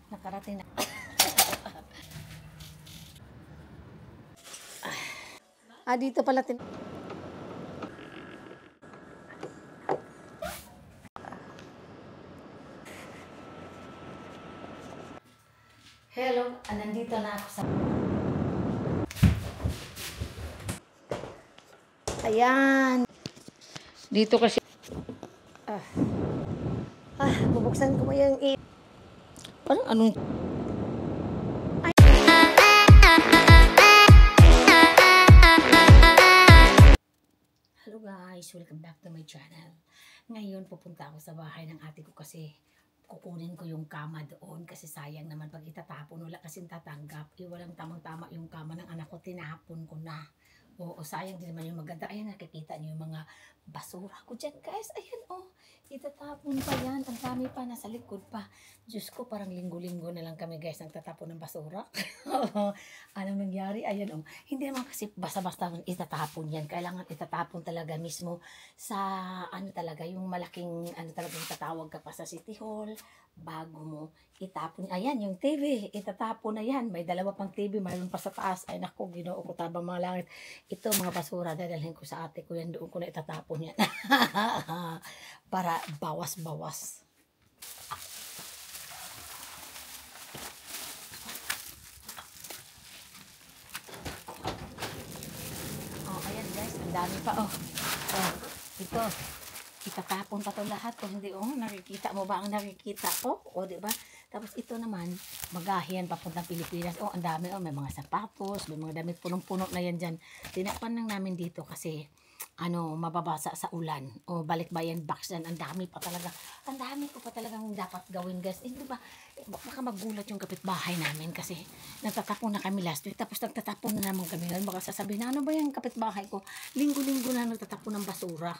Nakarating na. Dito pala Hello, nandito na ako sa... Ayan. Dito kasi... bubuksan ko mo yung parang anong... Hello guys, welcome back to my channel. Ngayon pupunta ako sa bahay ng ate ko kasi kukunin ko yung kama doon kasi sayang naman pag itatapon, wala kasing tatanggap. Walang tamang-tama yung kama ng anak ko, tinapon ko na. Oo, sayang din naman yung maganda. Ayan, nakikita niyo yung mga basura ko dyan guys. Ayan itatapon pa yan. Ang dami pa, nasa likod pa. Diyos ko, parang linggo-linggo na lang kami guys nagtatapon ng basura. Anong nangyari? Ayan hindi naman kasi basta-basta itatapon yan. Kailangan itatapon talaga mismo sa talaga, yung malaking talaga yung tatawag ka pa sa City Hall bago mo itapon. Ayan, yung TV, itatapon na yan. May dalawa pang TV, mayroon pa sa taas. Ay naku, Ginoo ko, tabang mga langit. Ito, mga basura, dadalhin ko sa ate ko yan. Doon ko na itatapon yan. Para bawas-bawas. Ayan guys, ang dami pa. Ito. Itatapon pa to lahat kung hindi nakikita mo ba ang nakikita ko di ba? Tapos ito naman magahiyan papuntang Pilipinas. Ang dami may mga sapatos, may mga damit punong-puno na yan diyan. Tinakpan lang namin dito kasi mababasa sa ulan balikbayan box yan. Ang dami pa talaga. Ang dami ko pa talagang dapat gawin guys. Di ba? Baka magulat yung kapitbahay namin kasi nagtatapon na kami last week tapos nagtatapon na naman kami ngayon. Baka sasabihin na ano ba yung kapitbahay ko? Linggo-linggo na nagtatapon ng basura.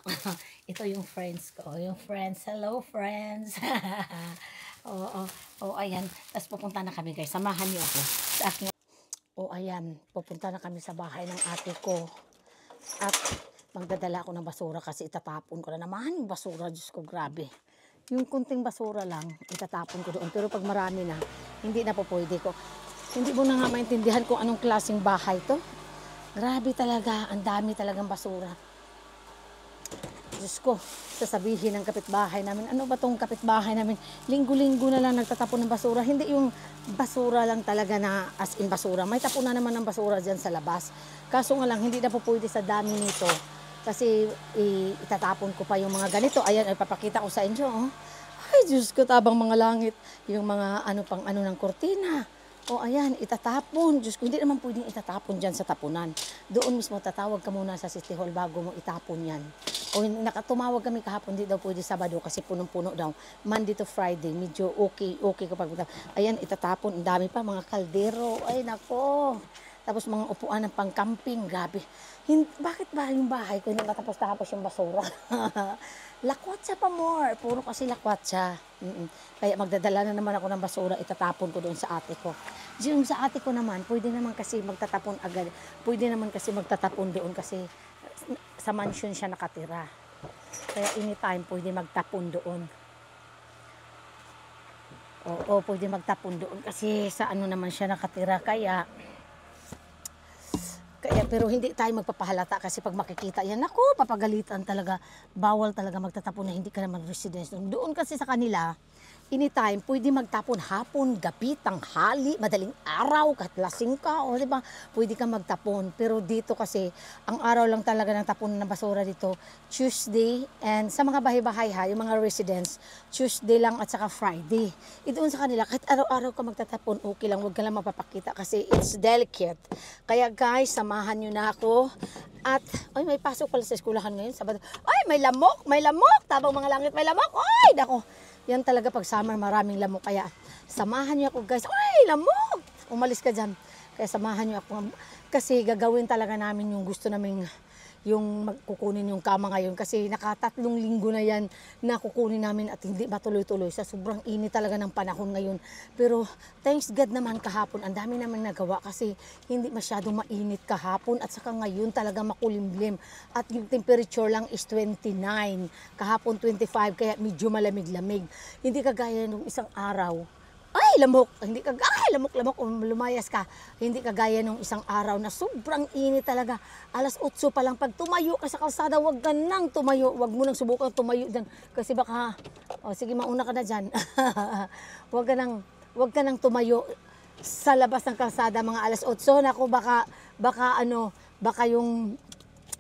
Ito yung friends ko. Yung friends. Hello friends. Ayan. Tapos pupunta na kami guys. Samahan niyo ako sa aking... ayan. Pupunta na kami sa bahay ng ate ko. At magdadala ako ng basura kasi itatapon ko na naman yung basura. Diyos ko, grabe. Yung kunting basura lang, itatapon ko doon. Pero pag marami na, hindi na po pwede ko. Hindi mo na nga maintindihan kung anong klaseng bahay to. Grabe talaga. Ang dami talagang basura. Diyos ko, sasabihin ng kapitbahay namin, ano ba tong kapitbahay namin? Linggo-linggo na lang nagtatapon ng basura. Hindi yung basura lang talaga na as in basura. May tapon na naman ng basura dyan sa labas. Kaso nga lang, hindi na po pwede sa dami nito. Kasi itatapon ko pa yung mga ganito. Ayan, ipapakita ko sa inyo. Ay, Diyos ko, tabang mga langit. Yung mga pang ng kortina. Ayan, itatapon. Diyos ko, hindi naman pwedeng itatapon dyan sa tapunan. Doon mismo tatawag ka muna sa City Hall bago mo itapon yan. Nakatumawag kami kahapon, hindi daw pwede Sabado kasi punong-puno daw. Monday to Friday, medyo okay kapag ayan, itatapon. Ang dami pa, mga kaldero. Ay, nako. Tapos mga upuan ng pang-camping, grabe. Bakit ba yung bahay ko hindi matapos-tapos yung basura? Lakwatsa pa more. Puro kasi lakwatsa. Kaya magdadala na naman ako ng basura, itatapon ko doon sa ate ko. Yung sa ate ko naman, pwede naman kasi magtatapon agad. Pwede naman kasi magtatapon doon kasi sa mansion siya nakatira. Kaya anytime pwede magtapon doon. Pwede magtapon doon kasi sa naman siya nakatira. Kaya pero hindi tayo magpapahalata kasi pag makikita yan, naku, papagalitan talaga. Bawal talaga magtatapon na hindi ka naman residence. Doon kasi sa kanila, anytime, pwede magtapon hapon, gabi, tanghali, madaling araw, kahit lasing ka, diba? Pwede ka magtapon. Pero dito kasi, ang araw lang talaga ng tapon ng basura dito, Tuesday, and sa mga bahay-bahay yung mga residents, Tuesday lang at saka Friday. Doon sa kanila, kahit araw-araw ka magtatapon, okay lang, huwag ka lang mapapakita kasi it's delicate. Kaya guys, samahan nyo na ako. At, may pasok pala sa eskwelahan ngayon, Sabado. Ay, may lamok, tabang mga langit, may lamok, ay, dako. Yan talaga pag summer, maraming lamok. Kaya samahan niyo ako guys. Ay, lamok! Umalis ka dyan. Kaya samahan niyo ako. Kasi gagawin talaga namin yung gusto namin, yung kukunin yung kama ngayon. Kasi nakatatlong linggo na yan na kukunin namin at hindi matuloy-tuloy. Sa sobrang init talaga ng panahon ngayon. Pero thanks God naman kahapon. Ang dami naman nagawa kasi hindi masyadong mainit kahapon. At saka ngayon talaga makulimlim. At yung temperature lang is 29. Kahapon 25 kaya medyo malamig-lamig. Hindi kagaya nung isang araw. Ay, lamok. Hindi ka, lamok-lamok kung lumayas ka. Hindi kagaya nung isang araw na sobrang init talaga. 8:00 pa lang, pag tumayo ka sa kalsada, wag ka nang tumayo. Wag mo nang subukan tumayo dyan. Kasi baka, sige, mauna ka na dyan. Wag ka nang tumayo sa labas ng kalsada mga 8:00. Naku, baka yung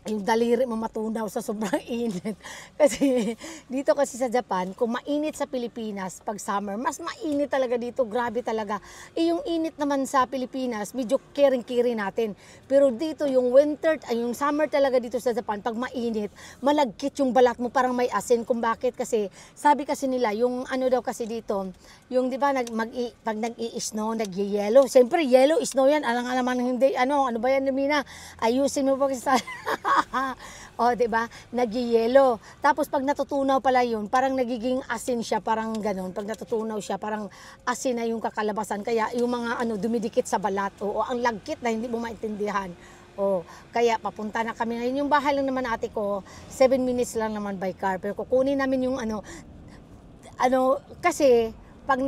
daliri mo matunaw sa sobrang init. Kasi dito kasi sa Japan, kung mainit sa Pilipinas, pag summer, mas mainit talaga dito. Grabe talaga. Yung init naman sa Pilipinas, medyo kiring-kiri natin. Pero dito, yung yung summer talaga dito sa Japan, pag mainit, malagkit yung balat mo, parang may asin. Kung bakit? Kasi, sabi kasi nila, yung ano daw kasi dito, yung di ba, pag nag-i-snow, nag-yellow. Siyempre, yellow, snow yan. Alang naman hindi, ano ba yan, Mina? Ayusin mo pa kasi sa... O, di ba? Nag-yellow. Tapos pag natutunaw pala yun, parang nagiging asin siya, parang ganun. Pag natutunaw siya, parang asin na yung kakalabasan. Kaya yung mga dumidikit sa balat. O ang lagkit na hindi mo maintindihan. O, kaya papunta na kami ngayon. Yung bahay lang naman ate ko, 7 minutes lang naman by car. Pero kukunin namin yung kasi pag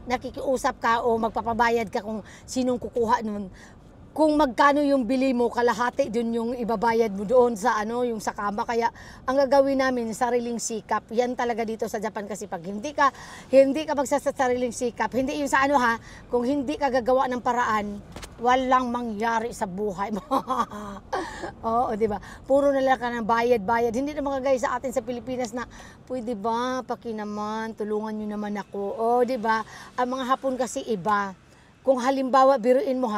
nakikiusap ka o magpapabayad ka kung sinong kukuha nun, kung magkano yung bili mo, kalahati dun yung ibabayad mo doon sa yung sa kama. Kaya ang gagawin namin, sariling sikap. Yan talaga dito sa Japan kasi pag hindi ka magsasariling sikap, hindi yung sa kung hindi ka gagawa ng paraan, walang mangyari sa buhay mo. Oo, di ba? Puro na lang ka ng bayad-bayad. Hindi naman kagaya sa atin sa Pilipinas na, pwede ba, pakinaman, tulungan nyo naman ako. O, di ba? Ang mga Hapon kasi iba. Kung halimbawa, biruin mo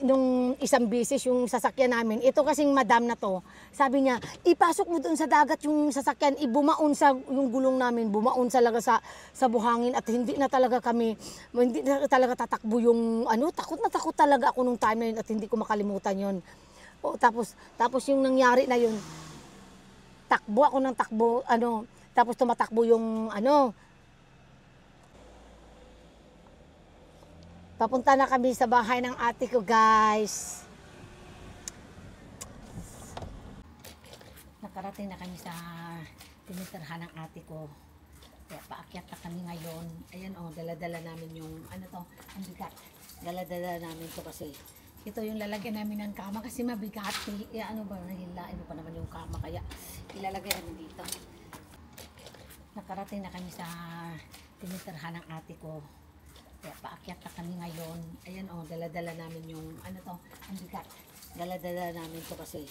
nung isang bisis, yung sasakyan namin, ito kasing madam na to, sabi niya, ipasok mo doon sa dagat yung sasakyan, ibumaon sa yung gulong namin, bumaon talaga sa buhangin at hindi na talaga tatakbo yung, takot na takot talaga ako nung time na yun at hindi ko makalimutan yun. O, tapos yung nangyari na yun, takbo ako ng takbo, tapos tumatakbo yung, papunta na kami sa bahay ng ate ko, guys. Nakarating na kami sa tinitirhan ng ate ko. Kaya paakyat na kami ngayon. Ayan dala-dala namin yung, ang bigat. Dala-dala namin to kasi ito yung lalagyan namin ng kama kasi mabigat. Nahilain mo pa naman yung kama kaya ilalagay namin dito. Nakarating na kami sa tinitirhan ng ate ko. Kaya paakyat na kami ngayon. Ayan dala-dala namin yung, ang bigat. Dala-dala namin to kasi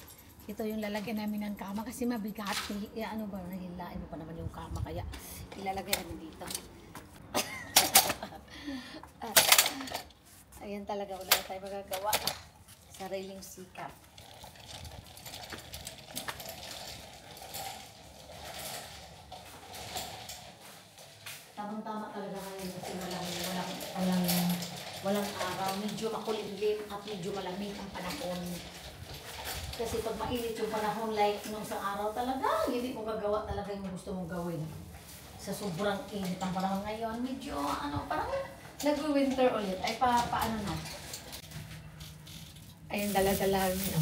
ito yung lalagyan namin ng kama kasi mabigat. Nahilain mo pa naman yung kama kaya ilalagay namin dito. Ayan talaga, wala tayo magagawa. Sariling sikap. Tamang-tama talaga ngayon kasi walang araw. Medyo makulimlim at medyo malamig ang panahon. Kasi pag mainit yung panahon like nung isang araw talaga, hindi mo gagawa talaga yung gusto mong gawin. Sa sobrang init ang panahon ngayon, medyo parang nag-winter ulit. Ay paano na? Ayun, dala-dala namin.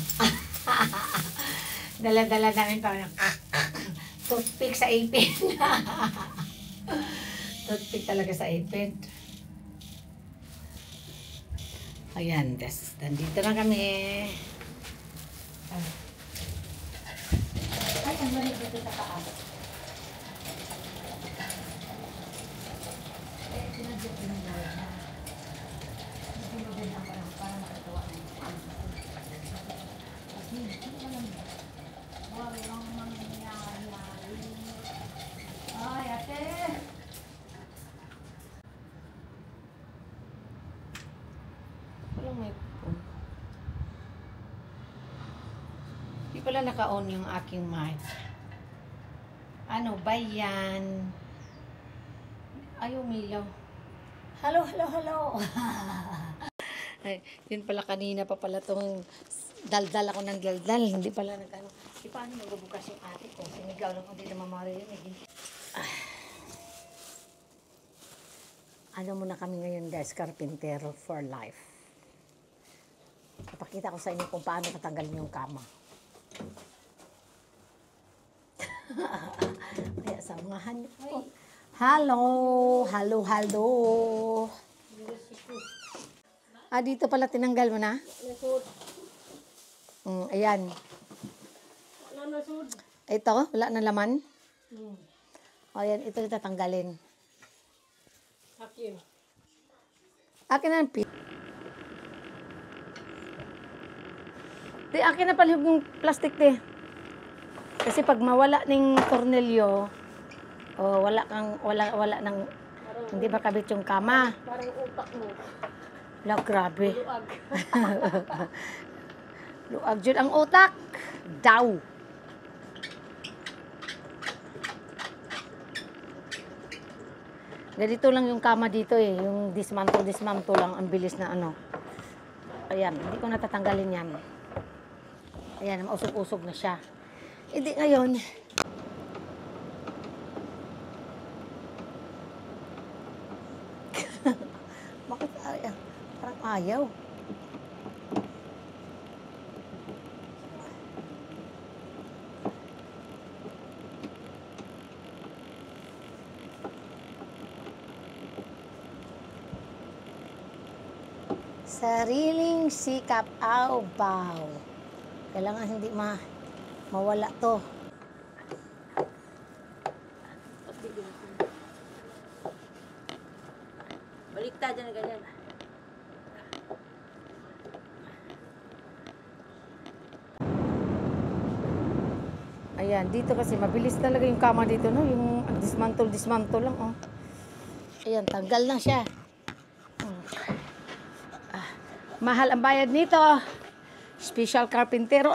Dala-dala namin parang toothpick sa ipin. Toothpick talaga sa ipin. Ayan, nandito na kami. Ay, ang malig dito sa taas. Sinadya din na na. Hindi mo din ang para makatawa na yung kasi hindi mo lang. Walang mangyayari. Ay, ate! Walang may phone. Hindi pala naka-on yung aking mic. Ano ba yan? Ay, umilaw. Hello. Ay, yun pala kanina pa pala itong daldal ako ng daldal. Hindi pala nag-ano. Paano magbubukas yung ate ko? Sinigaw lang ko din na mamarinig. Ano muna kami ngayon guys, carpentero for life. Papakita ko sa inyo kung paano katanggalin yung kama. Kaya samahan niyo po. Hello, hello, hello. Dito pala tinanggal mo na? Ayan. Ito, wala na laman. Ayan, ito yung tatanggalin. Akin na ang Di, akin na pala yung plastic, di. Kasi pag mawala ng tornilyo, wala nang, hindi makabit yung kama. Parang utak mo. Wala, grabe. Luag. Luag yun ang utak. Daw. Ganito lang yung kama dito eh. Yung dismantle lang. Ang bilis na ano. Ayan, hindi ko natatanggalin yan. Ayan, mausog-usog na siya. Hindi ngayon. Bakit ayaw? Parang ayaw. Sariling sikap, baw. Kailangan hindi mawala to. Baliktad dyan na ganyan. Ayan, dito kasi mabilis talaga yung kama dito, no? Yung dismantle lang, oh. Ayan, tanggal na siya. Mahal ang bayad nito. Special carpentero.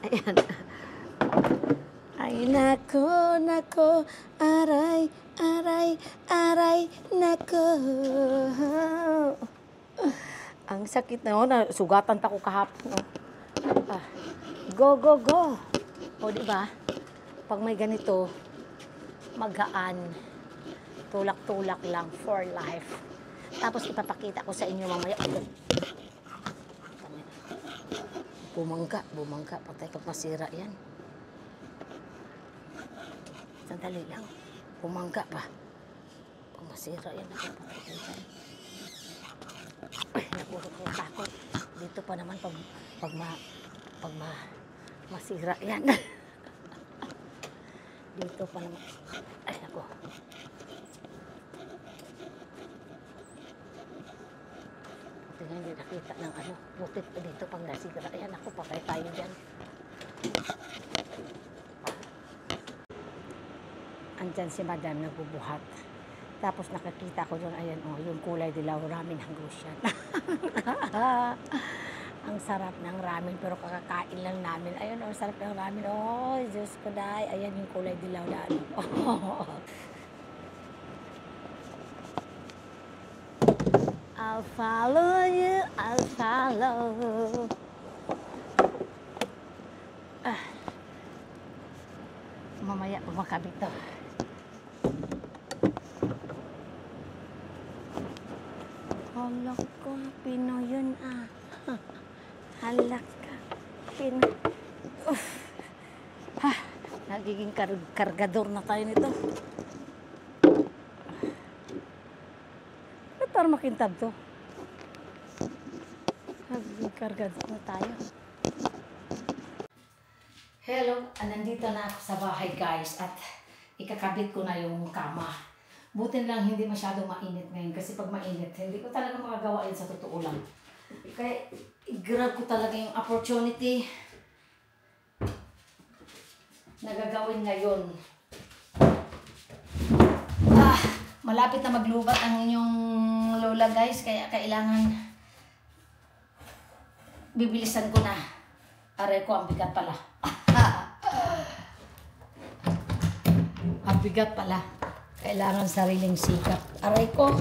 Ayan. Ay, nako, aray, nako. Ang sakit na, sugatan ta ko kahapon. Go. O, diba? Pag may ganito, magaan. Tulak-tulak lang for life. Tapos ipapakita ko sa inyo mamaya. Bumangga. Patay ka masira yan. Sandali lang. Bumangga pa. Pag masira yan, nakapatay ka yan. Ay, takot. Dito pa naman pag masira yan. Dito pa naman. Ay, naku. Tingnan, hindi nakita ng ano. Bukit pa dito pag nasira. Ayan, ako, patay tayo dyan. Andyan si madam nagbubuhat. Tapos nakakita ko doon, ayan, yung kulay dilaw, ramen hanggos yan. Ang sarap ng ramen, pero kakakain lang namin. Ayun, ang sarap ng ramen. Oh, Diyos ko, day. Ayan yung kulay dilaw na ano. I'll follow you, I'll follow. Mamaya pumakabit to. Halak ka, Pinoy yun Halak ka, Pinoy. Nagiging kargador na tayo nito. Ba't parang makintab to? Nagiging kargador na tayo. Hello, nandito na ako sa bahay guys at ikakabit ko na yung kama. Buti lang hindi masyadong mainit ngayon kasi pag mainit, hindi ko talaga makagawa yun sa totoo lang. Kaya i-grab ko talaga yung opportunity na gagawin ngayon. Malapit na maglubat ang inyong lola guys, kaya kailangan bibilisan ko na. Aray ko, ang bigat pala. Ang bigat pala. Kailangan sariling sikap. Aray ko.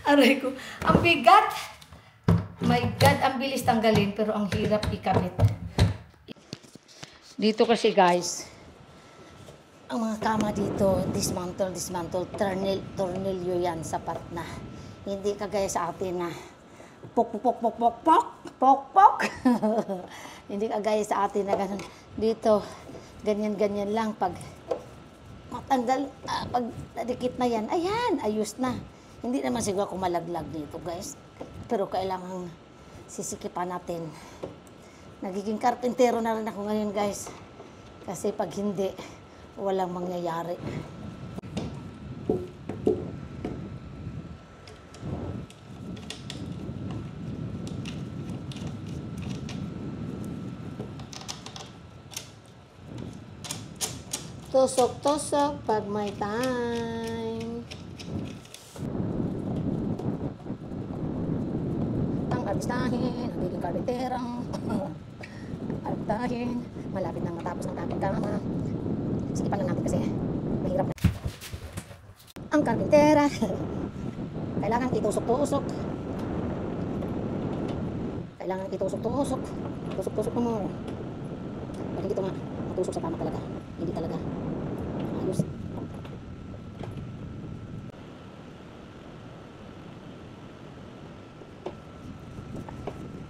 Aray ko. Ang bigat. My God, ang bilis tanggalin, pero ang hirap ikabit. Dito kasi guys, ang mga kama dito, dismantle, tornilyo yan, sapat na. Hindi kagaya sa atin na pok. Hindi kagaya sa atin na ganun. Dito, ganyan lang. Pag matanggal, pag nadikit na yan, ayan, ayos na. Hindi naman siguro ako malaglag dito guys. Pero kailangan sisikipan natin. Nagiging karpintero na rin ako ngayon guys. Kasi pag hindi, walang mangyayari. Tusok-tusok pag may time. Ang arbistahin, ang biging karpinterang. Arbistahin, malapit nang matapos ng ating kama. Sikipan lang natin kasi mahirap na. Ang karpintera, kailangan itusok-tusok. Kailangan itusok-tusok. Tusok-tusok mo. Pag hindi ito nga, matusok sa tama talaga. Hindi talaga. Ayos.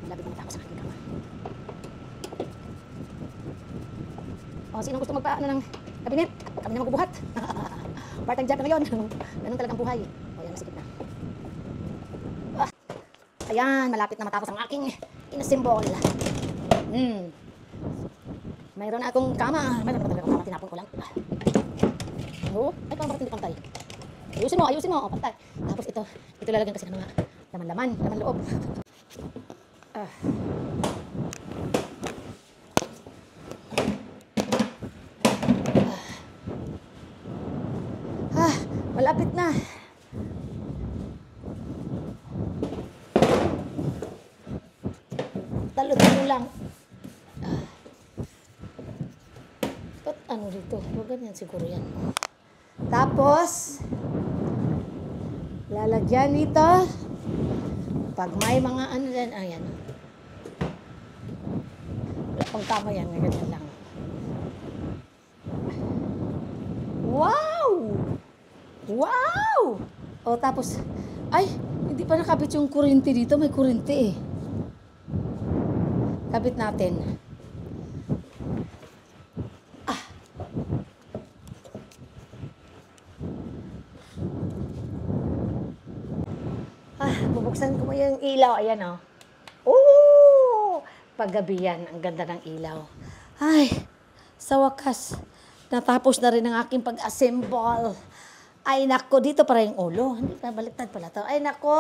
Lapit na matapos ang aking kama. O, sino gusto magpaano ng kabinet? Kami na magbubuhat. Part-time job na ngayon. Ganun talagang buhay. O, yan, masikip na. Ayan, malapit na matapos ang aking inasimbol. Mayroon akong kama. Mayroon akong kama. Tinapon ko lang. Oo. Ay, parang hindi pantay. Ayusin mo. O, pantay. Tapos ito lalagyan kasi ng mga laman loob. Malapit na. Talo-talo lang. Ba't ano dito? Ganyan siguro yan. Tapos, lalagyan nito. Pag may mga ano yan, ayan. Wala pang kama yan, ganyan lang. Wow! O tapos, ay, hindi pa nakabit yung kuryente dito. May kuryente eh. Kabit natin. Bubuksan ko mo yung ilaw. Ayan oh. Paggabi yan. Ang ganda ng ilaw. Ay, sa wakas, natapos na rin ang aking pag-assemble. Ay, nako, dito para yung ulo. Hindi pa, baliktad pala to. Ay, nako,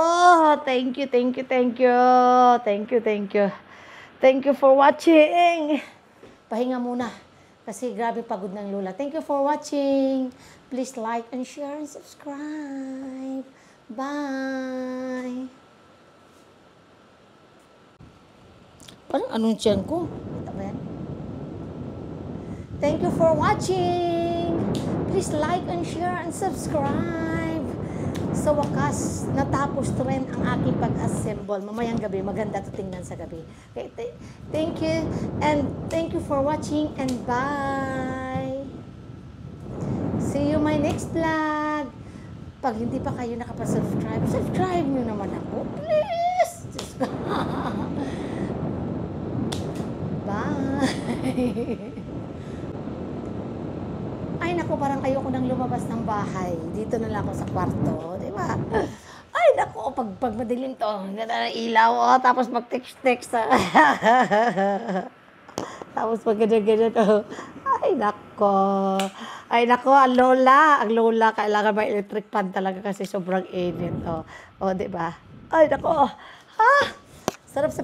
thank you. Thank you for watching. Pahinga muna. Kasi grabe pagod ng lola. Thank you for watching. Please like and share and subscribe. Bye. Parang anong tiyan ko? Kita ba yan? Thank you for watching. Please like and share and subscribe. Sa wakas, natapos rin ang aking pag-assemble. Mamayang gabi, maganda ito tingnan sa gabi. Okay, thank you. And thank you for watching and bye. See you my next vlog. Pag hindi pa kayo nakapasubscribe, subscribe nyo naman ako. Please. Bye. Ay, naku, parang ayoko nang lumabas ng bahay. Dito na lang ako sa kwarto, di ba? Ay, naku, pag madilim to, ganda ng ilaw, tapos mag-text. Tapos pag ganyan to. Ay, naku, ang lola, kailangan may electric fan talaga kasi sobrang init, o, di ba? Ay, naku, sarap sa